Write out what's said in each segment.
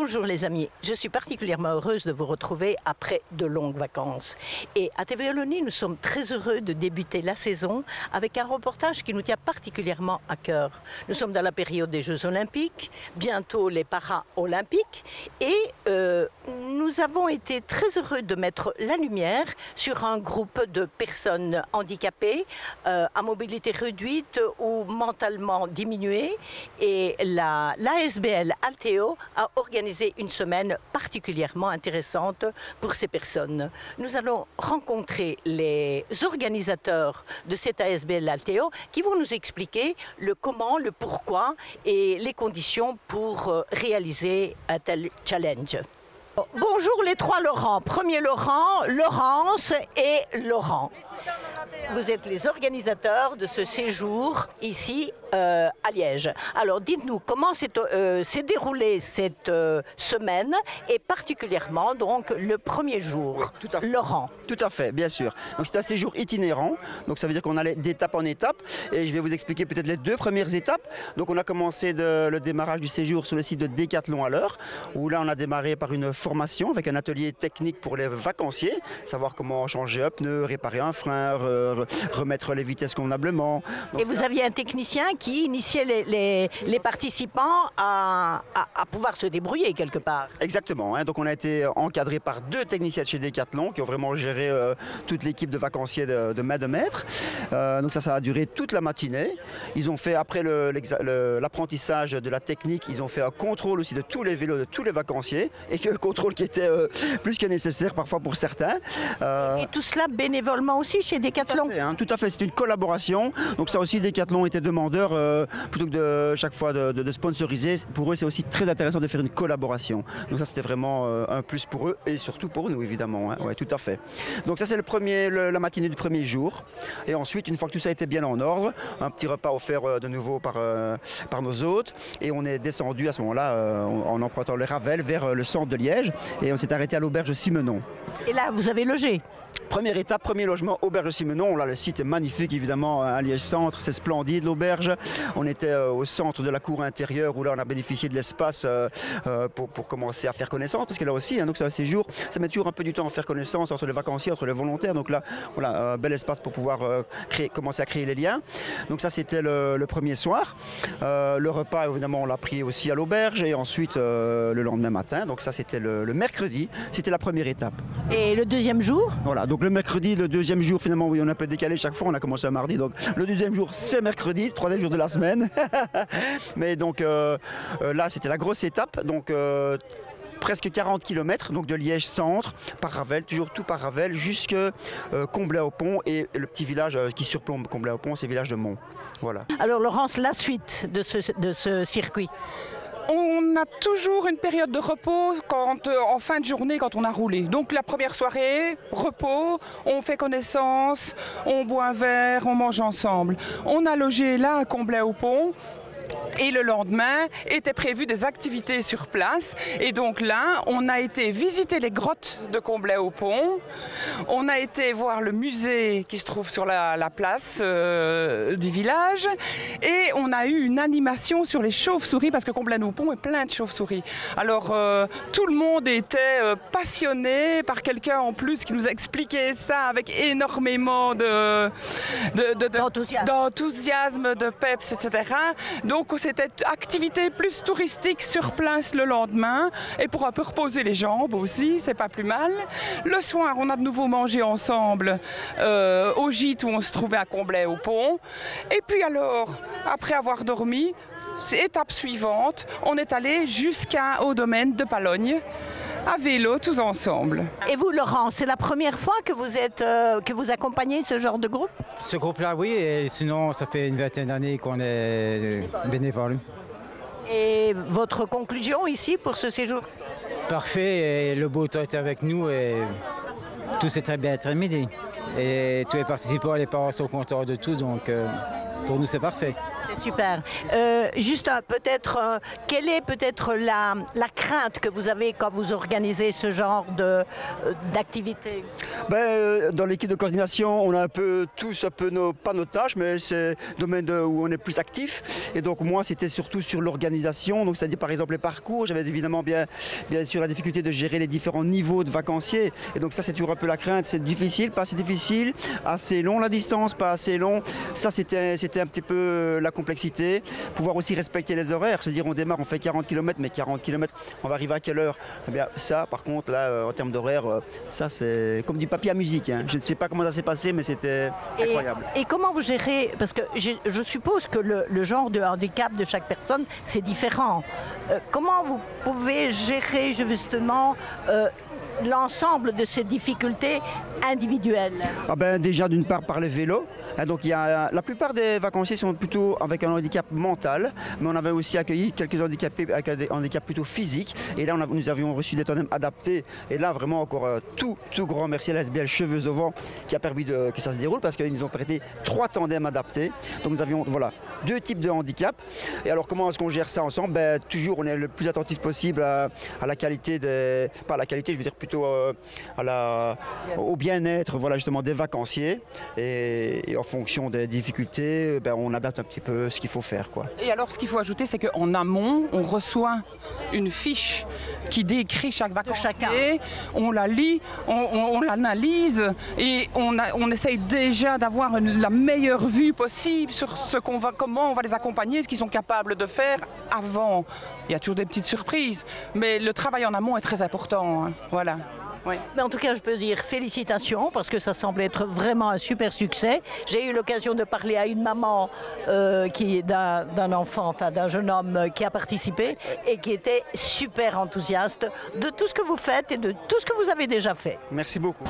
Bonjour les amis, je suis particulièrement heureuse de vous retrouver après de longues vacances. Et à TV Wallonie, nous sommes très heureux de débuter la saison avec un reportage qui nous tient particulièrement à cœur. Nous sommes dans la période des Jeux Olympiques, bientôt les Paralympiques, et nous avons été très heureux de mettre la lumière sur un groupe de personnes handicapées, à mobilité réduite ou mentalement diminuée. Et l'ASBL Altéo a organisé une semaine particulièrement intéressante pour ces personnes. Nous allons rencontrer les organisateurs de cette ASBL Altéo qui vont nous expliquer le comment, le pourquoi et les conditions pour réaliser un tel challenge. Bonjour les trois Laurent. Premier Laurent, Laurence et Laurent. Vous êtes les organisateurs de ce séjour ici à Liège. Alors dites-nous comment s'est déroulée cette semaine et particulièrement donc le premier jour. Laurent. Tout à fait, bien sûr. Donc c'est un séjour itinérant, donc ça veut dire qu'on allait d'étape en étape et je vais vous expliquer peut-être les deux premières étapes. Donc on a commencé le démarrage du séjour sur le site de Décathlon à l'heure, où là on a démarré par une formation avec un atelier technique pour les vacanciers, savoir comment changer un pneu, réparer un frein, remettre les vitesses convenablement. Donc et vous aviez un technicien qui initiait les participants à pouvoir se débrouiller quelque part. Exactement, hein. Donc on a été encadré par deux techniciens de chez Décathlon qui ont vraiment géré toute l'équipe de vacanciers de main de maître. Donc ça a duré toute la matinée. Ils ont fait après l'apprentissage de la technique, ils ont fait un contrôle aussi de tous les vélos de tous les vacanciers et que contrôle qui était plus que nécessaire parfois pour certains. Et tout cela bénévolement aussi chez Décathlon. Tout à fait, c'est une collaboration. Donc ça aussi, Décathlon était demandeur plutôt que de chaque fois de sponsoriser. Pour eux, c'est aussi très intéressant de faire une collaboration. Donc ça, c'était vraiment un plus pour eux et surtout pour nous, évidemment. Hein. Ouais, tout à fait. Donc ça, c'est la matinée du premier jour. Et ensuite, une fois que tout ça était bien en ordre, un petit repas offert de nouveau par nos hôtes. Et on est descendu à ce moment-là en empruntant le Ravel vers le centre de Liège. Et on s'est arrêté à l'auberge Simenon. Et là, vous avez logé? Première étape, premier logement, auberge Simenon. Là, le site est magnifique, évidemment, à Liège Centre. C'est splendide, l'auberge. On était au centre de la cour intérieure où là, on a bénéficié de l'espace pour commencer à faire connaissance. Parce que là aussi, hein, donc c'est un séjour, ça met toujours un peu du temps à faire connaissance entre les vacanciers, entre les volontaires. Donc là, voilà, un bel espace pour pouvoir commencer à créer les liens. Donc ça, c'était le premier soir. Le repas, évidemment, on l'a pris aussi à l'auberge. Et ensuite, le lendemain matin. Donc ça, c'était le mercredi. C'était la première étape. Et le deuxième jour? Voilà. Donc le mercredi, le deuxième jour, finalement, oui, on a un peu décalé chaque fois, on a commencé un mardi. Donc le deuxième jour, c'est mercredi, troisième jour de la semaine. Mais donc là, c'était la grosse étape. Donc presque 40 km, donc de Liège centre, par Ravel, toujours tout par Ravel, jusque Comblain-au-Pont et le petit village qui surplombe Comblain-au-Pont, c'est le village de Mont. Voilà. Alors Laurence, la suite de ce circuit? On a toujours une période de repos en fin de journée quand on a roulé. Donc la première soirée, repos, on fait connaissance, on boit un verre, on mange ensemble. On a logé là à Comblain-au-Pont. Et le lendemain, étaient prévues des activités sur place. Et donc là, on a été visiter les grottes de Comblain-au-Pont. On a été voir le musée qui se trouve sur la place du village. Et on a eu une animation sur les chauves-souris, parce que Comblain-au-Pont est plein de chauves-souris. Alors, tout le monde était passionné par quelqu'un en plus qui nous a expliqué ça avec énormément d'enthousiasme, de peps, etc. Donc, c'était activité plus touristique sur place le lendemain et pour un peu reposer les jambes aussi, c'est pas plus mal. Le soir, on a de nouveau mangé ensemble au gîte où on se trouvait à Comblain-au-Pont. Et puis alors, après avoir dormi, étape suivante, on est allé jusqu'au domaine de Palogne. À vélo, tous ensemble. Et vous, Laurent, c'est la première fois que vous accompagnez ce genre de groupe? Ce groupe-là, oui, et sinon, ça fait une vingtaine d'années qu'on est bénévole. Et votre conclusion ici pour ce séjour? Parfait, et le beau temps est avec nous et tout s'est très bien terminé. Et tous les participants et les parents sont contents de tout, donc pour nous c'est parfait. C'est super. Juste peut-être, quelle est peut-être la crainte que vous avez quand vous organisez ce genre d'activité? Dans l'équipe de coordination, on a un peu tous pas nos tâches, mais c'est le domaine où on est plus actif. Et donc moi, c'était surtout sur l'organisation. Donc c'est-à-dire par exemple les parcours. J'avais évidemment bien sûr la difficulté de gérer les différents niveaux de vacanciers. Et donc ça, c'est toujours un peu la crainte. C'est difficile, pas assez difficile, assez long la distance, pas assez long. Ça, c'était un petit peu la complexité. Pouvoir aussi respecter les horaires. Se dire on démarre, on fait 40 km, mais 40 km, on va arriver à quelle heure? Eh bien ça, par contre, là, en termes d'horaire, ça c'est comme du papier à musique. Hein. Je ne sais pas comment ça s'est passé, mais c'était incroyable. Et comment vous gérez? Parce que je suppose que le genre de handicap de chaque personne, c'est différent. Comment vous pouvez gérer justement l'ensemble de ces difficultés individuelles? Déjà d'une part par les vélos. Donc la plupart des vacanciers sont plutôt avec un handicap mental, mais on avait aussi accueilli quelques handicapés avec des handicaps plutôt physiques. Et là, nous avions reçu des tandems adaptés. Et là, vraiment encore tout grand merci à la SBL Cheveux au Vent qui a permis que ça se déroule parce qu'ils nous ont prêté 3 tandems adaptés. Donc nous avions 2 types de handicap. Et alors comment est-ce qu'on gère ça ensemble? Toujours on est le plus attentif possible à la qualité pas à la qualité, je veux dire plutôt au bien-être justement des vacanciers. Et en fonction des difficultés, on adapte un petit peu ce qu'il faut faire, quoi. Et alors, ce qu'il faut ajouter, c'est qu'en amont, on reçoit une fiche qui décrit chaque vacancier. On la lit, on l'analyse et on essaye déjà d'avoir la meilleure vue possible sur comment on va les accompagner, ce qu'ils sont capables de faire avant. Il y a toujours des petites surprises, mais le travail en amont est très important. Hein. Voilà. Oui. Mais en tout cas, je peux dire félicitations parce que ça semble être vraiment un super succès. J'ai eu l'occasion de parler à une maman d'un enfant, enfin d'un jeune homme qui a participé et qui était super enthousiaste de tout ce que vous faites et de tout ce que vous avez déjà fait. Merci beaucoup.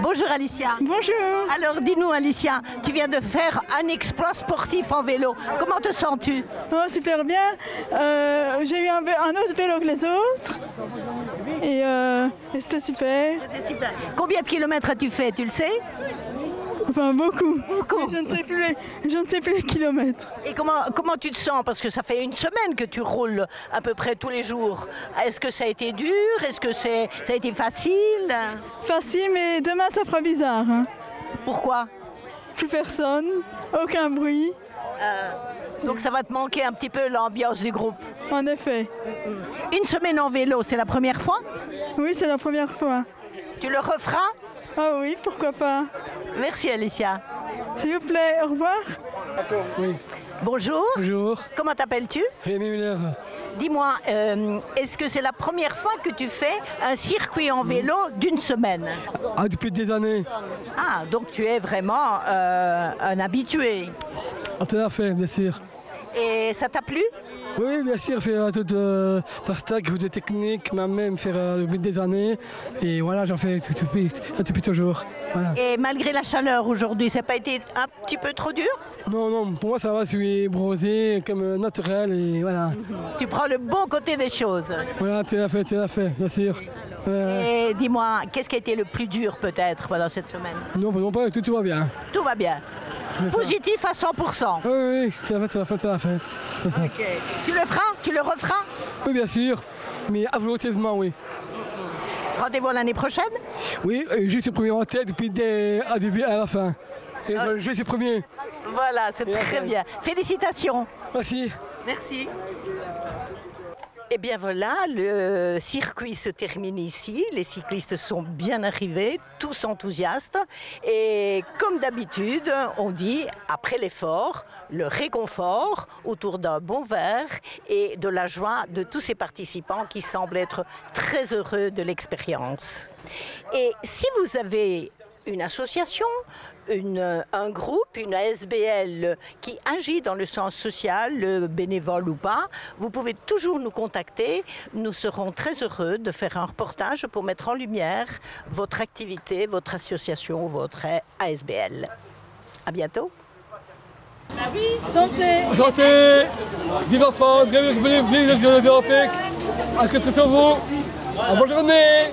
Bonjour Alicia. Bonjour. Alors dis-nous Alicia, tu viens de faire un exploit sportif en vélo. Comment te sens-tu? Oh, super bien. J'ai eu un autre vélo que les autres. Et c'était super. C'était super. Combien de kilomètres as-tu fait, tu le sais? Enfin beaucoup. Beaucoup. Je ne sais plus les kilomètres. Et comment tu te sens? Parce que ça fait une semaine que tu roules à peu près tous les jours. Est-ce que ça a été dur? Est-ce que ça a été facile? Facile, mais demain ça fera bizarre. Hein. Pourquoi? Plus personne, aucun bruit. Donc ça va te manquer un petit peu l'ambiance du groupe. En effet. Une semaine en vélo, c'est la première fois? Oui, c'est la première fois. Tu le referas? Ah oui, pourquoi pas. Merci Alicia. S'il vous plaît, au revoir. Oui. Bonjour. Bonjour. Comment t'appelles-tu? Rémi Muller. Dis-moi, est-ce que c'est la première fois que tu fais un circuit en vélo d'une semaine? Ah, depuis des années. Ah, donc tu es vraiment un habitué. Ah, tout à fait, bien sûr. Et ça t'a plu? Oui, bien sûr, faire toute stack de technique, même faire depuis des années. Et voilà, j'en fais depuis toujours. Voilà. Et malgré la chaleur aujourd'hui, ça n'a pas été un petit peu trop dur? Non, pour moi ça va, je suis brosé, comme naturel et voilà. Tu prends le bon côté des choses. Voilà, tout à fait, bien sûr. Et dis-moi, qu'est-ce qui a été le plus dur peut-être pendant cette semaine? Non, pas tout va bien. Tout va bien. Positif à 100%. Oui, tout à fait. C'est ça. Okay. Tu le feras? Tu le referas? Oui, bien sûr, mais volontairement, oui. Rendez-vous l'année prochaine? Oui, je suis premier en tête depuis à la fin. Et je suis premier. Voilà, c'est très bien. Félicitations. Merci. Merci. Eh bien voilà, le circuit se termine ici. Les cyclistes sont bien arrivés, tous enthousiastes. Et comme d'habitude, on dit, après l'effort, le réconfort autour d'un bon verre et de la joie de tous ces participants qui semblent être très heureux de l'expérience. Et si vous avez une association, un groupe, une ASBL qui agit dans le sens social, bénévole ou pas, vous pouvez toujours nous contacter. Nous serons très heureux de faire un reportage pour mettre en lumière votre activité, votre association, votre ASBL. À bientôt. Santé! Santé! Vive la France! Bienvenue, vive les Jeux olympiques! À très sur vous! Bonne journée!